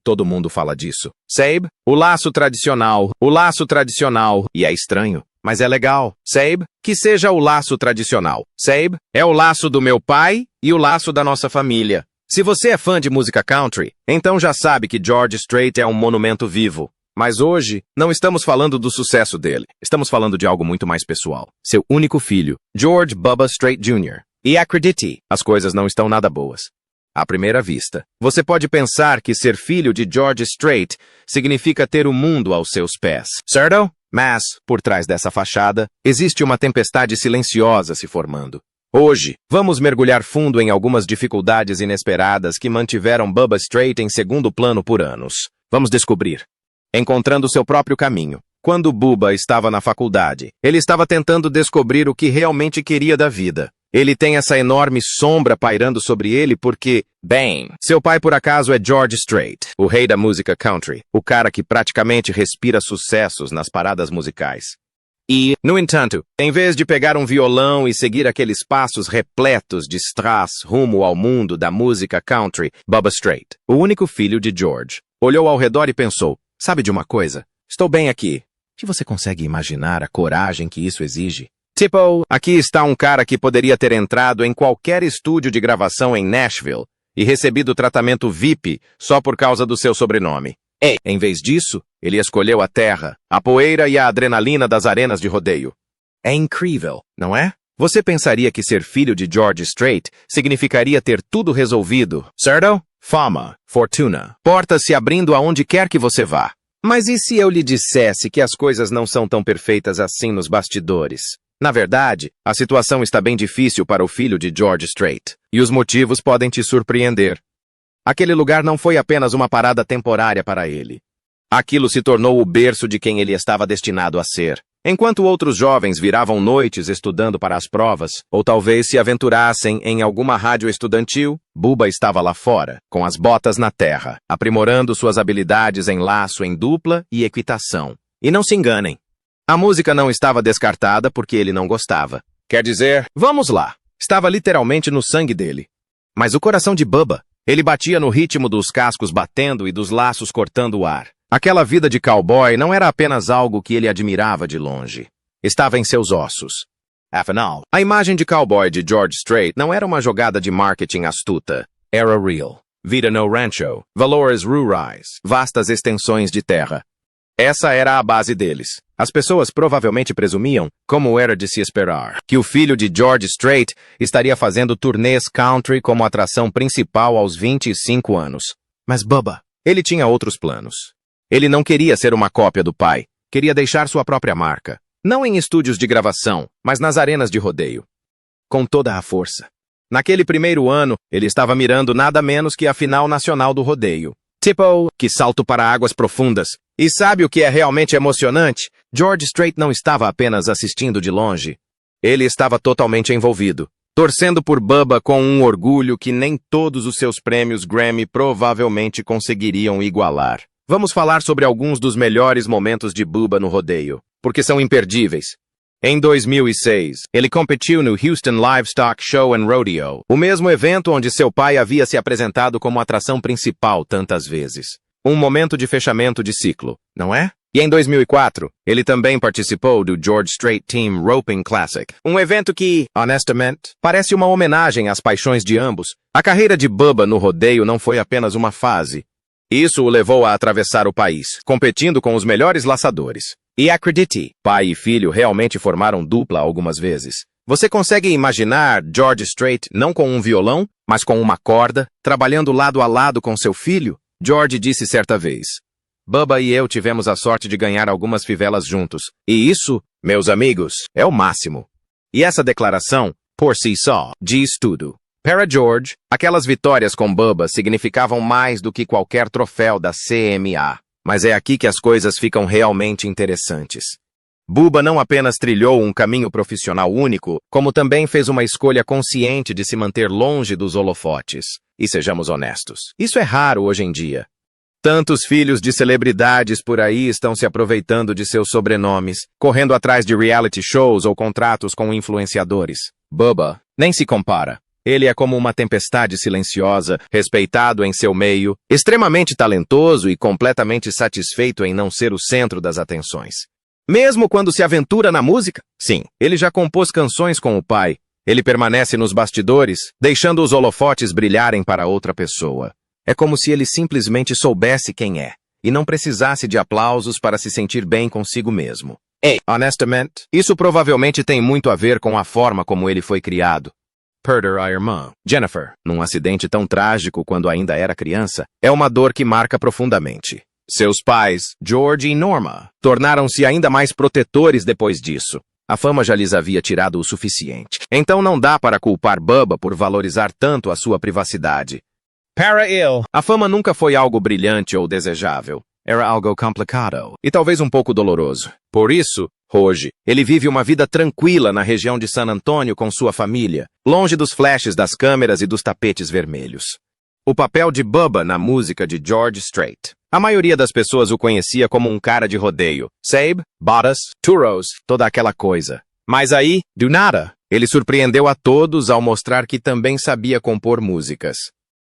Todo mundo fala disso. Sabe? O laço tradicional. E é estranho, mas é legal. Sabe? Que seja o laço tradicional. Sabe? É o laço do meu pai e o laço da nossa família. Se você é fã de música country, então já sabe que George Strait é um monumento vivo. Mas hoje, não estamos falando do sucesso dele. Estamos falando de algo muito mais pessoal. Seu único filho, George Bubba Strait Jr. E acredite, as coisas não estão nada boas. À primeira vista, você pode pensar que ser filho de George Strait significa ter o mundo aos seus pés, certo? Mas, por trás dessa fachada, existe uma tempestade silenciosa se formando. Hoje, vamos mergulhar fundo em algumas dificuldades inesperadas que mantiveram Bubba Strait em segundo plano por anos. Vamos descobrir. Encontrando seu próprio caminho. Quando Bubba estava na faculdade, ele estava tentando descobrir o que realmente queria da vida. Ele tem essa enorme sombra pairando sobre ele porque, bem, seu pai por acaso é George Strait, o rei da música country, o cara que praticamente respira sucessos nas paradas musicais. E, no entanto, em vez de pegar um violão e seguir aqueles passos repletos de strass rumo ao mundo da música country, Bubba Strait, o único filho de George, olhou ao redor e pensou, sabe de uma coisa? Estou bem aqui. E você consegue imaginar a coragem que isso exige? Tipo, aqui está um cara que poderia ter entrado em qualquer estúdio de gravação em Nashville e recebido tratamento VIP só por causa do seu sobrenome. E, em vez disso, ele escolheu a terra, a poeira e a adrenalina das arenas de rodeio. É incrível, não é? Você pensaria que ser filho de George Strait significaria ter tudo resolvido, certo? Fama, fortuna, portas se abrindo aonde quer que você vá. Mas e se eu lhe dissesse que as coisas não são tão perfeitas assim nos bastidores? Na verdade, a situação está bem difícil para o filho de George Strait, e os motivos podem te surpreender. Aquele lugar não foi apenas uma parada temporária para ele. Aquilo se tornou o berço de quem ele estava destinado a ser. Enquanto outros jovens viravam noites estudando para as provas, ou talvez se aventurassem em alguma rádio estudantil, Bubba estava lá fora, com as botas na terra, aprimorando suas habilidades em laço em dupla e equitação. E não se enganem. A música não estava descartada porque ele não gostava. Quer dizer, vamos lá, estava literalmente no sangue dele. Mas o coração de Bubba, ele batia no ritmo dos cascos batendo e dos laços cortando o ar. Aquela vida de cowboy não era apenas algo que ele admirava de longe. Estava em seus ossos. Afinal, a imagem de cowboy de George Strait não era uma jogada de marketing astuta. Era real. Vida no rancho, valores rurais, vastas extensões de terra. Essa era a base deles. As pessoas provavelmente presumiam, como era de se esperar, que o filho de George Strait estaria fazendo turnês country como atração principal aos 25 anos. Mas Bubba, ele tinha outros planos. Ele não queria ser uma cópia do pai, queria deixar sua própria marca. Não em estúdios de gravação, mas nas arenas de rodeio. Com toda a força. Naquele primeiro ano, ele estava mirando nada menos que a final nacional do rodeio. Tipo, que salto para águas profundas. E sabe o que é realmente emocionante? George Strait não estava apenas assistindo de longe. Ele estava totalmente envolvido, torcendo por Bubba com um orgulho que nem todos os seus prêmios Grammy provavelmente conseguiriam igualar. Vamos falar sobre alguns dos melhores momentos de Bubba no rodeio, porque são imperdíveis. Em 2006, ele competiu no Houston Livestock Show and Rodeo, o mesmo evento onde seu pai havia se apresentado como atração principal tantas vezes. Um momento de fechamento de ciclo, não é? E em 2004, ele também participou do George Strait Team Roping Classic, um evento que, honestamente, parece uma homenagem às paixões de ambos. A carreira de Bubba no rodeio não foi apenas uma fase. Isso o levou a atravessar o país, competindo com os melhores laçadores. E acredite, pai e filho realmente formaram dupla algumas vezes. Você consegue imaginar George Strait não com um violão, mas com uma corda, trabalhando lado a lado com seu filho? George disse certa vez, Bubba e eu tivemos a sorte de ganhar algumas fivelas juntos. E isso, meus amigos, é o máximo. E essa declaração, por si só, diz tudo. Para George, aquelas vitórias com Bubba significavam mais do que qualquer troféu da CMA. Mas é aqui que as coisas ficam realmente interessantes. Bubba não apenas trilhou um caminho profissional único, como também fez uma escolha consciente de se manter longe dos holofotes. E sejamos honestos, isso é raro hoje em dia. Tantos filhos de celebridades por aí estão se aproveitando de seus sobrenomes, correndo atrás de reality shows ou contratos com influenciadores. Bubba nem se compara. Ele é como uma tempestade silenciosa, respeitado em seu meio, extremamente talentoso e completamente satisfeito em não ser o centro das atenções. Mesmo quando se aventura na música, sim, ele já compôs canções com o pai. Ele permanece nos bastidores, deixando os holofotes brilharem para outra pessoa. É como se ele simplesmente soubesse quem é, e não precisasse de aplausos para se sentir bem consigo mesmo. Honestamente, isso provavelmente tem muito a ver com a forma como ele foi criado. Perder a irmã, Jennifer, num acidente tão trágico quando ainda era criança, é uma dor que marca profundamente. Seus pais, George e Norma, tornaram-se ainda mais protetores depois disso. A fama já lhes havia tirado o suficiente. Então não dá para culpar Bubba por valorizar tanto a sua privacidade. Para ele, a fama nunca foi algo brilhante ou desejável. Era algo complicado e talvez um pouco doloroso. Por isso, hoje, ele vive uma vida tranquila na região de San Antonio com sua família, longe dos flashes das câmeras e dos tapetes vermelhos. O papel de Bubba na música de George Strait. A maioria das pessoas o conhecia como um cara de rodeio. Sabe, Bottas, Touros, toda aquela coisa. Mas aí, do nada, ele surpreendeu a todos ao mostrar que também sabia compor músicas.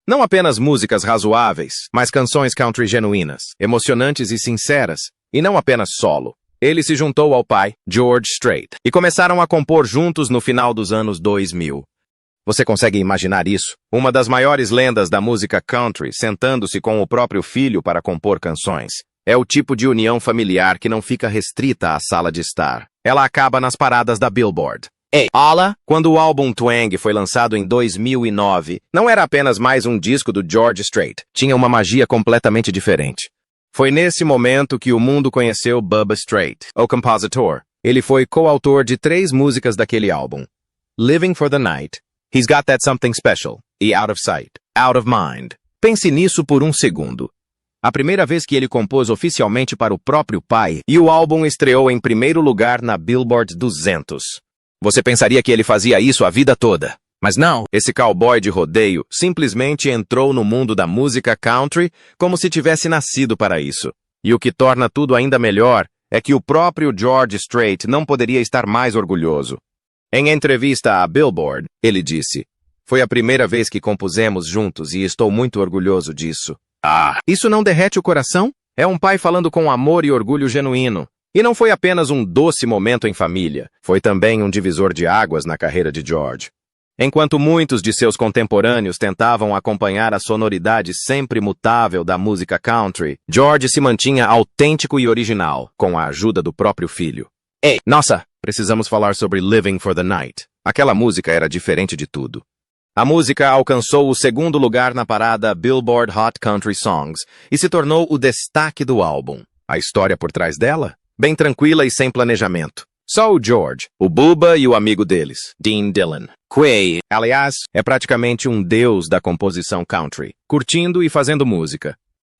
Não apenas músicas razoáveis, mas canções country genuínas, emocionantes e sinceras, e não apenas solo. Ele se juntou ao pai, George Strait, e começaram a compor juntos no final dos anos 2000. Você consegue imaginar isso? Uma das maiores lendas da música country sentando-se com o próprio filho para compor canções. É o tipo de união familiar que não fica restrita à sala de estar. Ela acaba nas paradas da Billboard. Quando o álbum Twang foi lançado em 2009, não era apenas mais um disco do George Strait. Tinha uma magia completamente diferente. Foi nesse momento que o mundo conheceu Bubba Strait, o compositor. Ele foi coautor de 3 músicas daquele álbum. Living for the Night, He's Got That Something Special e Out of Sight, Out of Mind. Pense nisso por um segundo. A primeira vez que ele compôs oficialmente para o próprio pai, e o álbum estreou em primeiro lugar na Billboard 200. Você pensaria que ele fazia isso a vida toda. Mas não, esse cowboy de rodeio simplesmente entrou no mundo da música country como se tivesse nascido para isso. E o que torna tudo ainda melhor é que o próprio George Strait não poderia estar mais orgulhoso. Em entrevista à Billboard, ele disse: "Foi a primeira vez que compusemos juntos e estou muito orgulhoso disso." Isso não derrete o coração? É um pai falando com amor e orgulho genuíno. E não foi apenas um doce momento em família, foi também um divisor de águas na carreira de George. Enquanto muitos de seus contemporâneos tentavam acompanhar a sonoridade sempre mutável da música country, George se mantinha autêntico e original, com a ajuda do próprio filho. Nossa, precisamos falar sobre Living for the Night. Aquela música era diferente de tudo. A música alcançou o 2º lugar na parada Billboard Hot Country Songs e se tornou o destaque do álbum. A história por trás dela? Bem tranquila e sem planejamento. Só o George, o Bubba e o amigo deles, Dean Dillon. Que, aliás, é praticamente um deus da composição country, curtindo e fazendo música.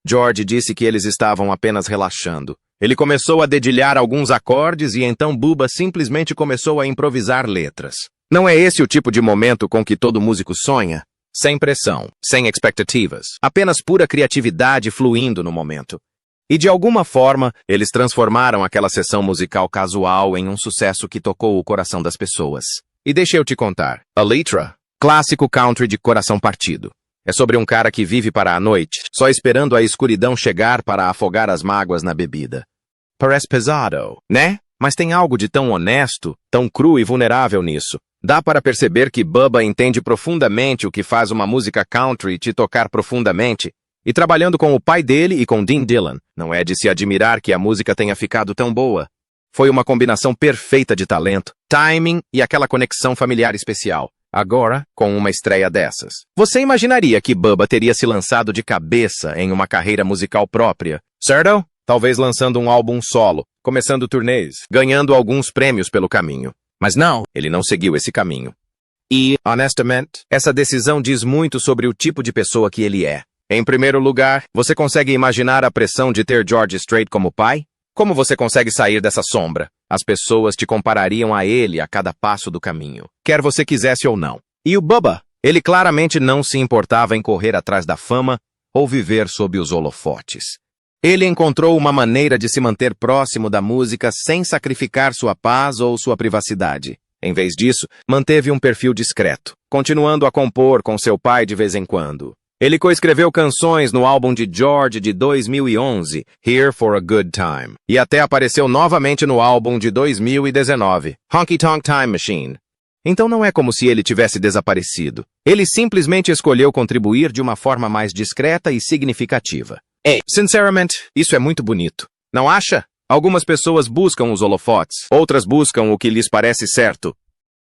George disse que eles estavam apenas relaxando. Ele começou a dedilhar alguns acordes e então Bubba simplesmente começou a improvisar letras. Não é esse o tipo de momento com que todo músico sonha? Sem pressão, sem expectativas, apenas pura criatividade fluindo no momento. E de alguma forma, eles transformaram aquela sessão musical casual em um sucesso que tocou o coração das pessoas. E deixa eu te contar, A Letra, clássico country de coração partido. É sobre um cara que vive para a noite, só esperando a escuridão chegar para afogar as mágoas na bebida. Parece pesado, né? Mas tem algo de tão honesto, tão cru e vulnerável nisso. Dá para perceber que Bubba entende profundamente o que faz uma música country te tocar profundamente. E trabalhando com o pai dele e com Dean Dillon, não é de se admirar que a música tenha ficado tão boa. Foi uma combinação perfeita de talento, timing e aquela conexão familiar especial. Agora, com uma estreia dessas, você imaginaria que Bubba teria se lançado de cabeça em uma carreira musical própria, certo? Talvez lançando um álbum solo, começando turnês, ganhando alguns prêmios pelo caminho. Mas não, ele não seguiu esse caminho. E, honestamente, essa decisão diz muito sobre o tipo de pessoa que ele é. Em primeiro lugar, você consegue imaginar a pressão de ter George Strait como pai? Como você consegue sair dessa sombra? As pessoas te comparariam a ele a cada passo do caminho, quer você quisesse ou não. E o Bubba? Ele claramente não se importava em correr atrás da fama ou viver sob os holofotes. Ele encontrou uma maneira de se manter próximo da música sem sacrificar sua paz ou sua privacidade. Em vez disso, manteve um perfil discreto. continuando a compor com seu pai de vez em quando. Ele coescreveu canções no álbum de George de 2011, Here for a Good Time, e até apareceu novamente no álbum de 2019, Honky Tonk Time Machine. Então não é como se ele tivesse desaparecido. Ele simplesmente escolheu contribuir de uma forma mais discreta e significativa. Sinceramente, isso é muito bonito. Não acha? Algumas pessoas buscam os holofotes, outras buscam o que lhes parece certo.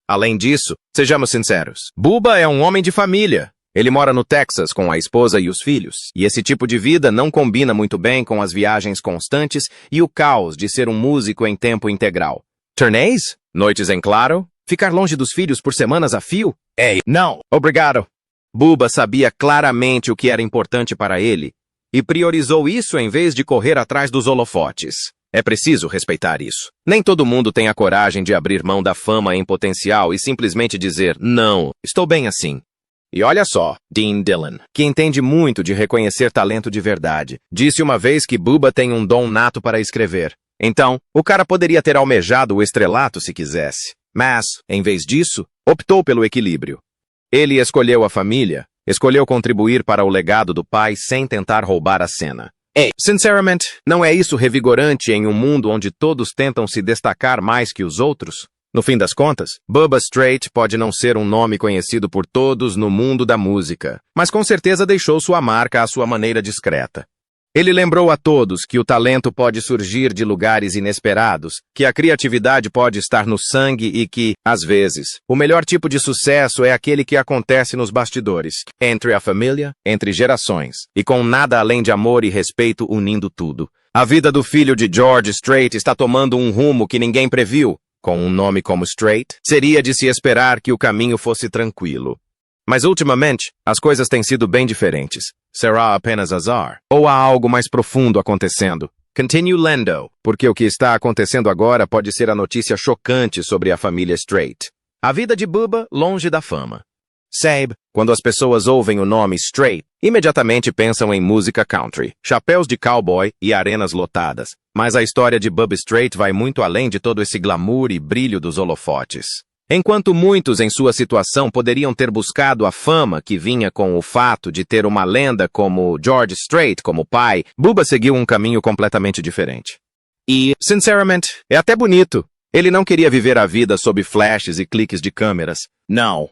Além disso, sejamos sinceros, Bubba é um homem de família. Ele mora no Texas com a esposa e os filhos, e esse tipo de vida não combina muito bem com as viagens constantes e o caos de ser um músico em tempo integral. Turnês? Noites em claro? Ficar longe dos filhos por semanas a fio? Não, obrigado. Bubba sabia claramente o que era importante para ele e priorizou isso em vez de correr atrás dos holofotes. É preciso respeitar isso. Nem todo mundo tem a coragem de abrir mão da fama em potencial e simplesmente dizer, não, estou bem assim. E olha só, Dean Dillon, que entende muito de reconhecer talento de verdade, disse uma vez que Bubba tem um dom nato para escrever. Então, o cara poderia ter almejado o estrelato se quisesse. Mas, em vez disso, optou pelo equilíbrio. Ele escolheu a família, escolheu contribuir para o legado do pai sem tentar roubar a cena. Sinceramente, não é isso revigorante em um mundo onde todos tentam se destacar mais que os outros? No fim das contas, Bubba Strait pode não ser um nome conhecido por todos no mundo da música, mas com certeza deixou sua marca à sua maneira discreta. Ele lembrou a todos que o talento pode surgir de lugares inesperados, que a criatividade pode estar no sangue e que, às vezes, o melhor tipo de sucesso é aquele que acontece nos bastidores, entre a família, entre gerações, e com nada além de amor e respeito unindo tudo. A vida do filho de George Strait está tomando um rumo que ninguém previu. Com um nome como Strait, seria de se esperar que o caminho fosse tranquilo. Mas ultimamente, as coisas têm sido bem diferentes. Será apenas azar? Ou há algo mais profundo acontecendo? Continue lendo, porque o que está acontecendo agora pode ser a notícia chocante sobre a família Strait. A vida de Bubba longe da fama. Sabe, quando as pessoas ouvem o nome Strait, imediatamente pensam em música country, chapéus de cowboy e arenas lotadas. Mas a história de Bubba Strait vai muito além de todo esse glamour e brilho dos holofotes. Enquanto muitos em sua situação poderiam ter buscado a fama que vinha com o fato de ter uma lenda como George Strait como pai, Bubba seguiu um caminho completamente diferente. E, sinceramente, é até bonito. Ele não queria viver a vida sob flashes e cliques de câmeras. Não.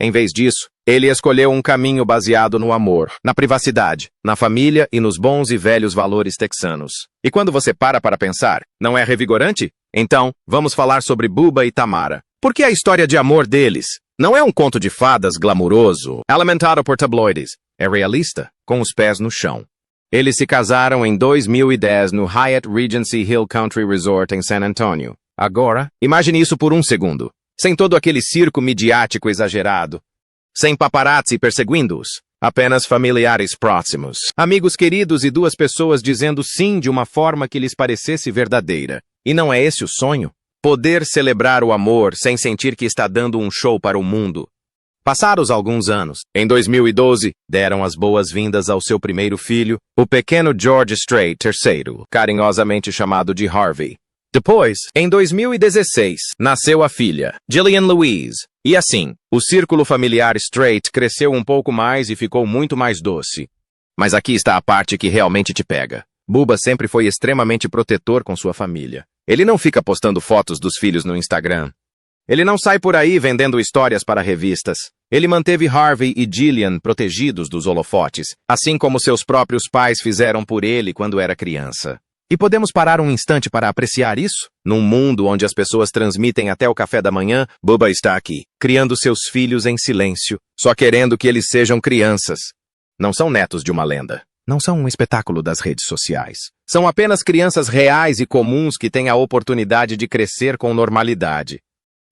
Em vez disso, ele escolheu um caminho baseado no amor, na privacidade, na família e nos bons e velhos valores texanos. E quando você para pensar, não é revigorante? Então, vamos falar sobre Bubba e Tamara. Porque a história de amor deles não é um conto de fadas glamuroso, alimentado por tabloides. É realista, com os pés no chão. Eles se casaram em 2010 no Hyatt Regency Hill Country Resort em San Antonio. Agora, imagine isso por um segundo. Sem todo aquele circo midiático exagerado. Sem paparazzi perseguindo-os. Apenas familiares próximos. Amigos queridos e duas pessoas dizendo sim de uma forma que lhes parecesse verdadeira. E não é esse o sonho? Poder celebrar o amor sem sentir que está dando um show para o mundo. Passados alguns anos, em 2012, deram as boas-vindas ao seu primeiro filho, o pequeno George Strait III, carinhosamente chamado de Harvey. Depois, em 2016, nasceu a filha, Jillian Louise. E assim, o círculo familiar Strait cresceu um pouco mais e ficou muito mais doce. Mas aqui está a parte que realmente te pega. Bubba sempre foi extremamente protetor com sua família. Ele não fica postando fotos dos filhos no Instagram. Ele não sai por aí vendendo histórias para revistas. Ele manteve Harvey e Jillian protegidos dos holofotes, assim como seus próprios pais fizeram por ele quando era criança. E podemos parar um instante para apreciar isso? Num mundo onde as pessoas transmitem até o café da manhã, Bubba está aqui, criando seus filhos em silêncio, só querendo que eles sejam crianças. Não são netos de uma lenda. Não são um espetáculo das redes sociais. São apenas crianças reais e comuns que têm a oportunidade de crescer com normalidade.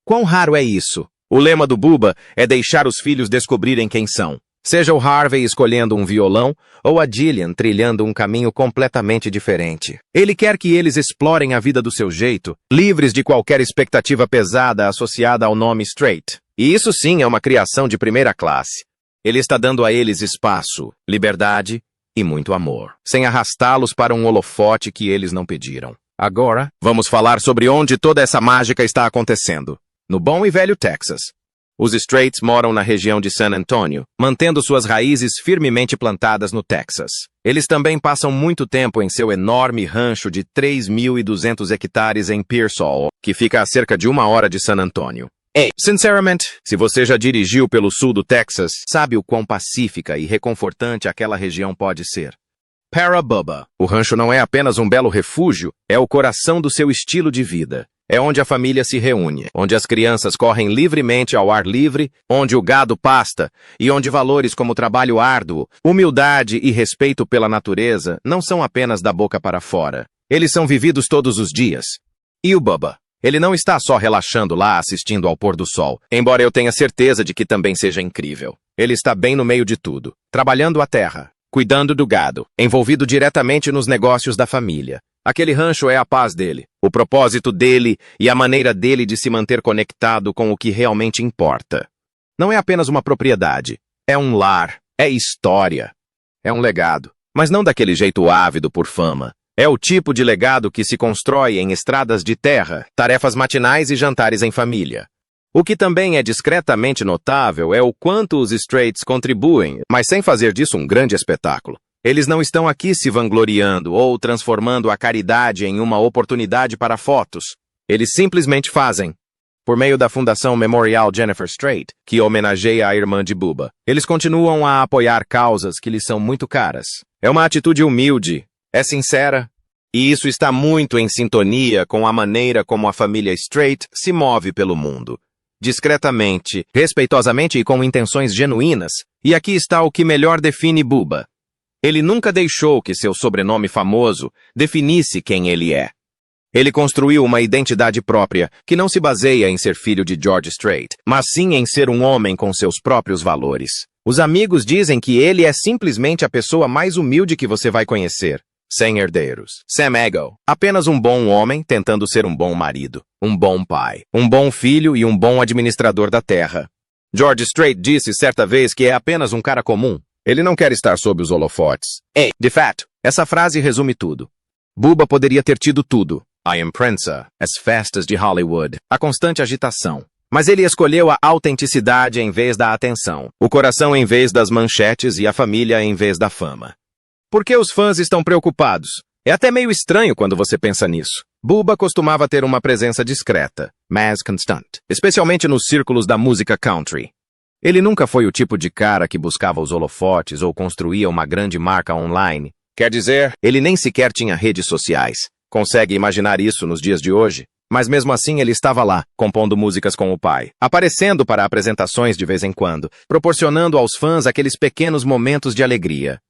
Quão raro é isso? O lema do Bubba é deixar os filhos descobrirem quem são. Seja o Harvey escolhendo um violão ou a Jillian trilhando um caminho completamente diferente. Ele quer que eles explorem a vida do seu jeito, livres de qualquer expectativa pesada associada ao nome Strait. E isso sim é uma criação de primeira classe. Ele está dando a eles espaço, liberdade e muito amor, sem arrastá-los para um holofote que eles não pediram. Agora, vamos falar sobre onde toda essa mágica está acontecendo. No bom e velho Texas. Os Straits moram na região de San Antonio, mantendo suas raízes firmemente plantadas no Texas. Eles também passam muito tempo em seu enorme rancho de 3.200 hectares em Pearsall, que fica a cerca de 1 hora de San Antonio. Sinceramente, se você já dirigiu pelo sul do Texas, sabe o quão pacífica e reconfortante aquela região pode ser. Para Bubba, o rancho não é apenas um belo refúgio, é o coração do seu estilo de vida. É onde a família se reúne, onde as crianças correm livremente ao ar livre, onde o gado pasta e onde valores como trabalho árduo, humildade e respeito pela natureza não são apenas da boca para fora. Eles são vividos todos os dias. E o Bubba? Ele não está só relaxando lá assistindo ao pôr do sol, embora eu tenha certeza de que também seja incrível. Ele está bem no meio de tudo, trabalhando a terra, cuidando do gado, envolvido diretamente nos negócios da família. Aquele rancho é a paz dele, o propósito dele e a maneira dele de se manter conectado com o que realmente importa. Não é apenas uma propriedade, é um lar, é história, é um legado, mas não daquele jeito ávido por fama. É o tipo de legado que se constrói em estradas de terra, tarefas matinais e jantares em família. O que também é discretamente notável é o quanto os Straits contribuem, mas sem fazer disso um grande espetáculo. Eles não estão aqui se vangloriando ou transformando a caridade em uma oportunidade para fotos. Eles simplesmente fazem. Por meio da Fundação Memorial Jennifer Strait, que homenageia a irmã de Bubba, eles continuam a apoiar causas que lhes são muito caras. É uma atitude humilde, é sincera, e isso está muito em sintonia com a maneira como a família Strait se move pelo mundo. Discretamente, respeitosamente e com intenções genuínas. E aqui está o que melhor define Bubba. Ele nunca deixou que seu sobrenome famoso definisse quem ele é. Ele construiu uma identidade própria que não se baseia em ser filho de George Strait, mas sim em ser um homem com seus próprios valores. Os amigos dizem que ele é simplesmente a pessoa mais humilde que você vai conhecer. Sem herdeiros. Sam Ego. Apenas um bom homem tentando ser um bom marido, um bom pai, um bom filho e um bom administrador da terra. George Strait disse certa vez que é apenas um cara comum. Ele não quer estar sob os holofotes. De fato, essa frase resume tudo. Bubba poderia ter tido tudo. A imprensa, as festas de Hollywood, a constante agitação. Mas ele escolheu a autenticidade em vez da atenção, o coração em vez das manchetes e a família em vez da fama. Por que os fãs estão preocupados? É até meio estranho quando você pensa nisso. Bubba costumava ter uma presença discreta, mas constante, especialmente nos círculos da música country. Ele nunca foi o tipo de cara que buscava os holofotes ou construía uma grande marca online. Quer dizer, ele nem sequer tinha redes sociais. Consegue imaginar isso nos dias de hoje? Mas mesmo assim ele estava lá, compondo músicas com o pai, aparecendo para apresentações de vez em quando, proporcionando aos fãs aqueles pequenos momentos de alegria.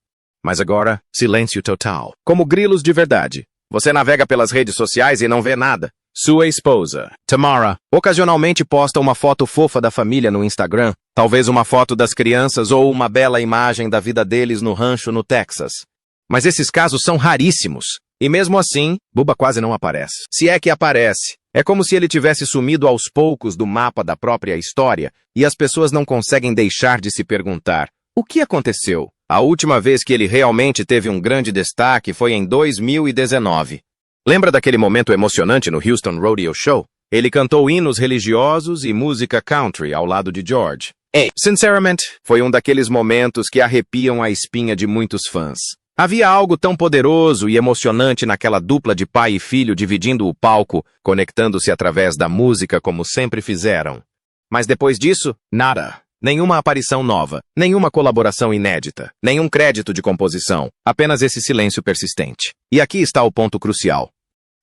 Mas agora, silêncio total. Como grilos de verdade. Você navega pelas redes sociais e não vê nada. Sua esposa, Tamara, ocasionalmente posta uma foto fofa da família no Instagram, talvez uma foto das crianças ou uma bela imagem da vida deles no rancho no Texas. Mas esses casos são raríssimos. E mesmo assim, Bubba quase não aparece. Se é que aparece. É como se ele tivesse sumido aos poucos do mapa da própria história e as pessoas não conseguem deixar de se perguntar: o que aconteceu? A última vez que ele realmente teve um grande destaque foi em 2019. Lembra daquele momento emocionante no Houston Rodeo Show? Ele cantou hinos religiosos e música country ao lado de George. Sinceramente, foi um daqueles momentos que arrepiam a espinha de muitos fãs. Havia algo tão poderoso e emocionante naquela dupla de pai e filho dividindo o palco, conectando-se através da música como sempre fizeram. Mas depois disso, nada. Nenhuma aparição nova, nenhuma colaboração inédita, nenhum crédito de composição, apenas esse silêncio persistente. E aqui está o ponto crucial.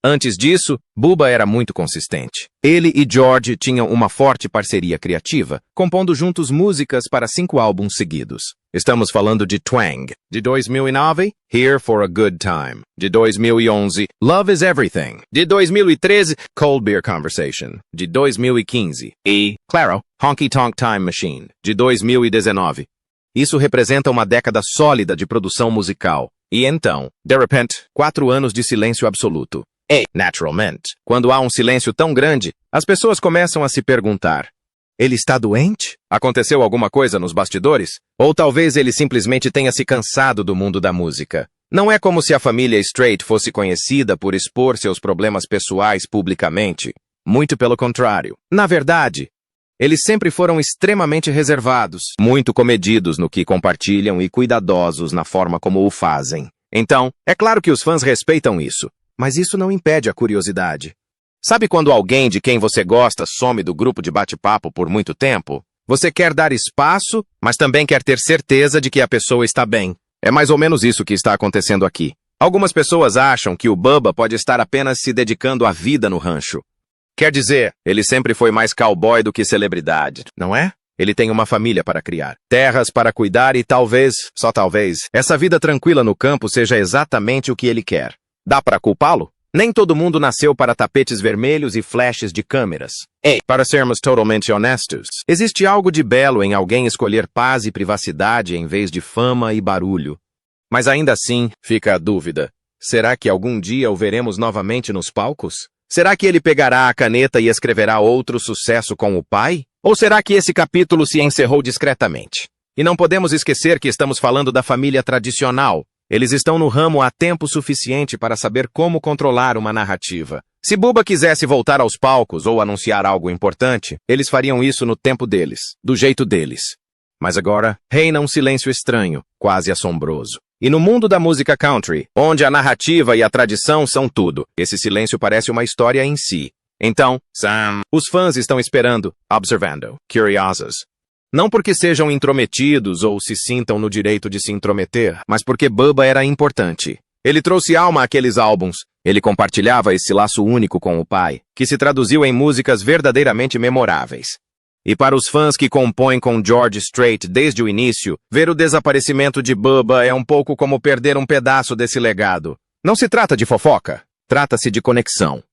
Antes disso, Bubba era muito consistente. Ele e George tinham uma forte parceria criativa, compondo juntos músicas para 5 álbuns seguidos. Estamos falando de Twang, de 2009, Here for a Good Time, de 2011, Love is Everything, de 2013, Cold Beer Conversation, de 2015, e, claro, Honky Tonk Time Machine, de 2019. Isso representa uma década sólida de produção musical. E então, de repente, 4 anos de silêncio absoluto. Naturalmente, quando há um silêncio tão grande, as pessoas começam a se perguntar: ele está doente? Aconteceu alguma coisa nos bastidores? Ou talvez ele simplesmente tenha se cansado do mundo da música. Não é como se a família Strait fosse conhecida por expor seus problemas pessoais publicamente. Muito pelo contrário. Na verdade, Eles sempre foram extremamente reservados, muito comedidos no que compartilham e cuidadosos na forma como o fazem. Então, é claro que os fãs respeitam isso, mas isso não impede a curiosidade. Sabe quando alguém de quem você gosta some do grupo de bate-papo por muito tempo? Você quer dar espaço, mas também quer ter certeza de que a pessoa está bem. É mais ou menos isso que está acontecendo aqui. Algumas pessoas acham que o Bubba pode estar apenas se dedicando à vida no rancho. Quer dizer, ele sempre foi mais cowboy do que celebridade, não é? Ele tem uma família para criar, terras para cuidar e talvez, só talvez, essa vida tranquila no campo seja exatamente o que ele quer. Dá para culpá-lo? Nem todo mundo nasceu para tapetes vermelhos e flashes de câmeras. Para sermos totalmente honestos, existe algo de belo em alguém escolher paz e privacidade em vez de fama e barulho. Mas ainda assim, fica a dúvida. Será que algum dia o veremos novamente nos palcos? Será que ele pegará a caneta e escreverá outro sucesso com o pai? Ou será que esse capítulo se encerrou discretamente? E não podemos esquecer que estamos falando da família tradicional. Eles estão no ramo há tempo suficiente para saber como controlar uma narrativa. Se Bubba quisesse voltar aos palcos ou anunciar algo importante, eles fariam isso no tempo deles, do jeito deles. Mas agora, reina um silêncio estranho, quase assombroso. E no mundo da música country, onde a narrativa e a tradição são tudo, esse silêncio parece uma história em si. Então, os fãs estão esperando, observando, curiosos. Não porque sejam intrometidos ou se sintam no direito de se intrometer, mas porque Bubba era importante. Ele trouxe alma àqueles álbuns. Ele compartilhava esse laço único com o pai, que se traduziu em músicas verdadeiramente memoráveis. E para os fãs que compõem com George Strait desde o início, ver o desaparecimento de Bubba é um pouco como perder um pedaço desse legado. Não se trata de fofoca, trata-se de conexão.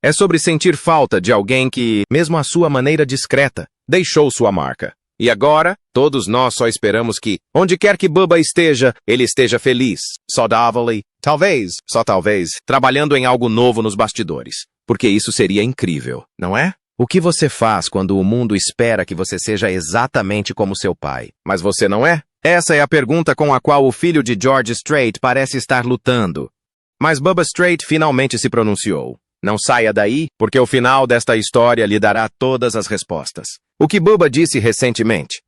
É sobre sentir falta de alguém que, mesmo à sua maneira discreta, deixou sua marca. E agora, todos nós só esperamos que, onde quer que Bubba esteja, ele esteja feliz, saudável e, talvez, só talvez, trabalhando em algo novo nos bastidores. Porque isso seria incrível, não é? O que você faz quando o mundo espera que você seja exatamente como seu pai, mas você não é? Essa é a pergunta com a qual o filho de George Strait parece estar lutando. Mas Bubba Strait finalmente se pronunciou. Não saia daí, porque o final desta história lhe dará todas as respostas. O que Bubba disse recentemente.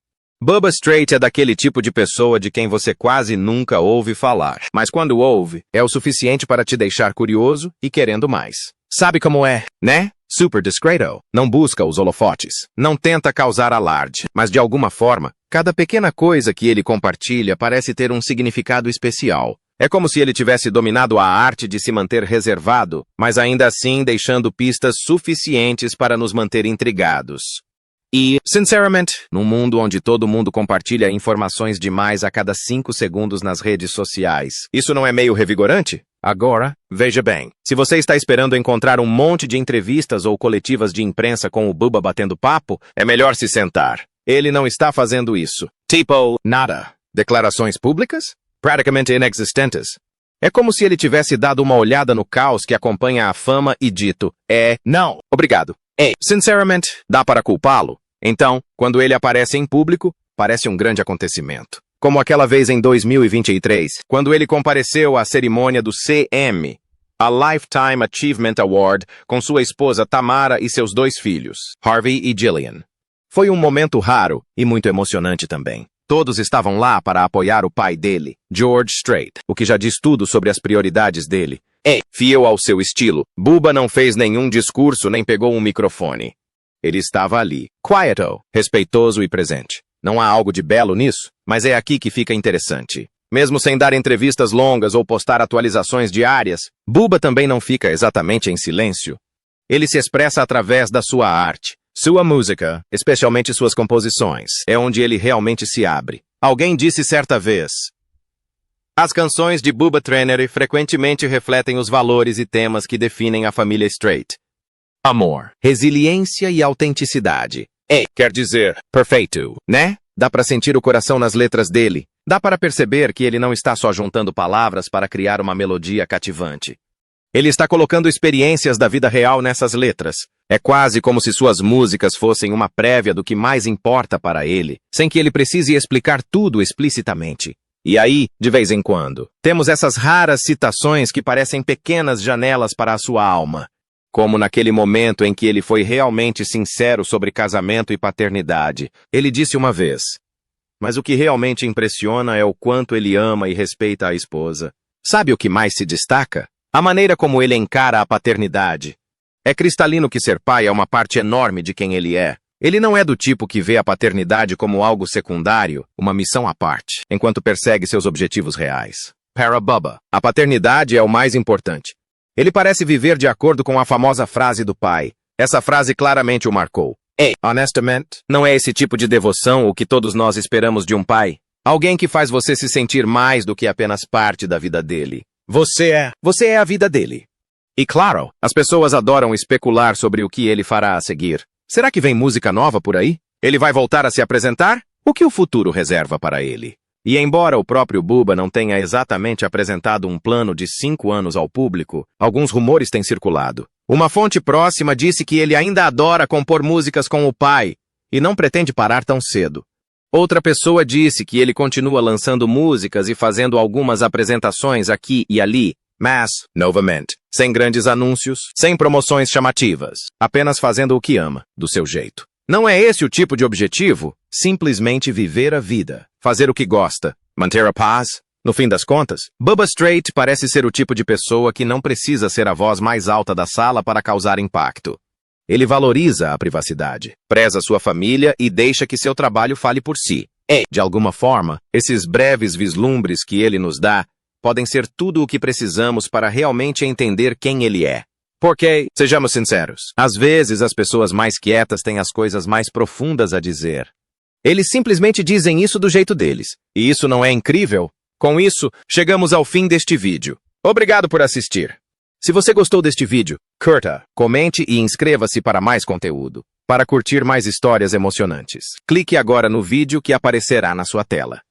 Bubba Strait é daquele tipo de pessoa de quem você quase nunca ouve falar, mas quando ouve, é o suficiente para te deixar curioso e querendo mais. Sabe como é, né? Super discreto. Não busca os holofotes. Não tenta causar alarde, mas de alguma forma, cada pequena coisa que ele compartilha parece ter um significado especial. É como se ele tivesse dominado a arte de se manter reservado, mas ainda assim deixando pistas suficientes para nos manter intrigados. E, sinceramente, num mundo onde todo mundo compartilha informações demais a cada 5 segundos nas redes sociais, isso não é meio revigorante? Agora, veja bem, se você está esperando encontrar um monte de entrevistas ou coletivas de imprensa com o Bubba batendo papo, é melhor se sentar. Ele não está fazendo isso. Tipo, nada. Declarações públicas? Praticamente inexistentes. É como se ele tivesse dado uma olhada no caos que acompanha a fama e dito, não, obrigado. Sinceramente, dá para culpá-lo? Então, quando ele aparece em público, parece um grande acontecimento. Como aquela vez em 2023, quando ele compareceu à cerimônia do CM, a Lifetime Achievement Award, com sua esposa Tamara e seus 2 filhos, Harvey e Jillian. Foi um momento raro e muito emocionante também. Todos estavam lá para apoiar o pai dele, George Strait, o que já diz tudo sobre as prioridades dele. Fiel ao seu estilo, Bubba não fez nenhum discurso nem pegou um microfone. Ele estava ali, quieto, respeitoso e presente. Não há algo de belo nisso, mas é aqui que fica interessante. Mesmo sem dar entrevistas longas ou postar atualizações diárias, Bubba também não fica exatamente em silêncio. Ele se expressa através da sua arte. Sua música, especialmente suas composições, é onde ele realmente se abre. Alguém disse certa vez: as canções de Bubba Trainer frequentemente refletem os valores e temas que definem a família Strait. Amor, resiliência e autenticidade. Quer dizer, perfeito, né? Dá para sentir o coração nas letras dele. Dá para perceber que ele não está só juntando palavras para criar uma melodia cativante. Ele está colocando experiências da vida real nessas letras. É quase como se suas músicas fossem uma prévia do que mais importa para ele, sem que ele precise explicar tudo explicitamente. E aí, de vez em quando, temos essas raras citações que parecem pequenas janelas para a sua alma. como naquele momento em que ele foi realmente sincero sobre casamento e paternidade. Ele disse uma vez: "Mas o que realmente impressiona é o quanto ele ama e respeita a esposa." Sabe o que mais se destaca? A maneira como ele encara a paternidade. É cristalino que ser pai é uma parte enorme de quem ele é. Ele não é do tipo que vê a paternidade como algo secundário, uma missão à parte, enquanto persegue seus objetivos reais. Para Bubba, a paternidade é o mais importante. Ele parece viver de acordo com a famosa frase do pai. Essa frase claramente o marcou. Ei, honestamente, não é esse tipo de devoção o que todos nós esperamos de um pai? Alguém que faz você se sentir mais do que apenas parte da vida dele. Você é a vida dele. E claro, as pessoas adoram especular sobre o que ele fará a seguir. Será que vem música nova por aí? Ele vai voltar a se apresentar? O que o futuro reserva para ele? E embora o próprio Bubba não tenha exatamente apresentado um plano de 5 anos ao público, alguns rumores têm circulado. Uma fonte próxima disse que ele ainda adora compor músicas com o pai e não pretende parar tão cedo. Outra pessoa disse que ele continua lançando músicas e fazendo algumas apresentações aqui e ali, mas, novamente, sem grandes anúncios, sem promoções chamativas, apenas fazendo o que ama, do seu jeito. Não é esse o tipo de objetivo? Simplesmente viver a vida, fazer o que gosta, manter a paz? No fim das contas, Bubba Strait parece ser o tipo de pessoa que não precisa ser a voz mais alta da sala para causar impacto. Ele valoriza a privacidade, preza sua família e deixa que seu trabalho fale por si. De alguma forma, esses breves vislumbres que ele nos dá podem ser tudo o que precisamos para realmente entender quem ele é. Porque, sejamos sinceros, às vezes as pessoas mais quietas têm as coisas mais profundas a dizer. Eles simplesmente dizem isso do jeito deles. E isso não é incrível? Com isso, chegamos ao fim deste vídeo. Obrigado por assistir. Se você gostou deste vídeo, curta, comente e inscreva-se para mais conteúdo. Para curtir mais histórias emocionantes, clique agora no vídeo que aparecerá na sua tela.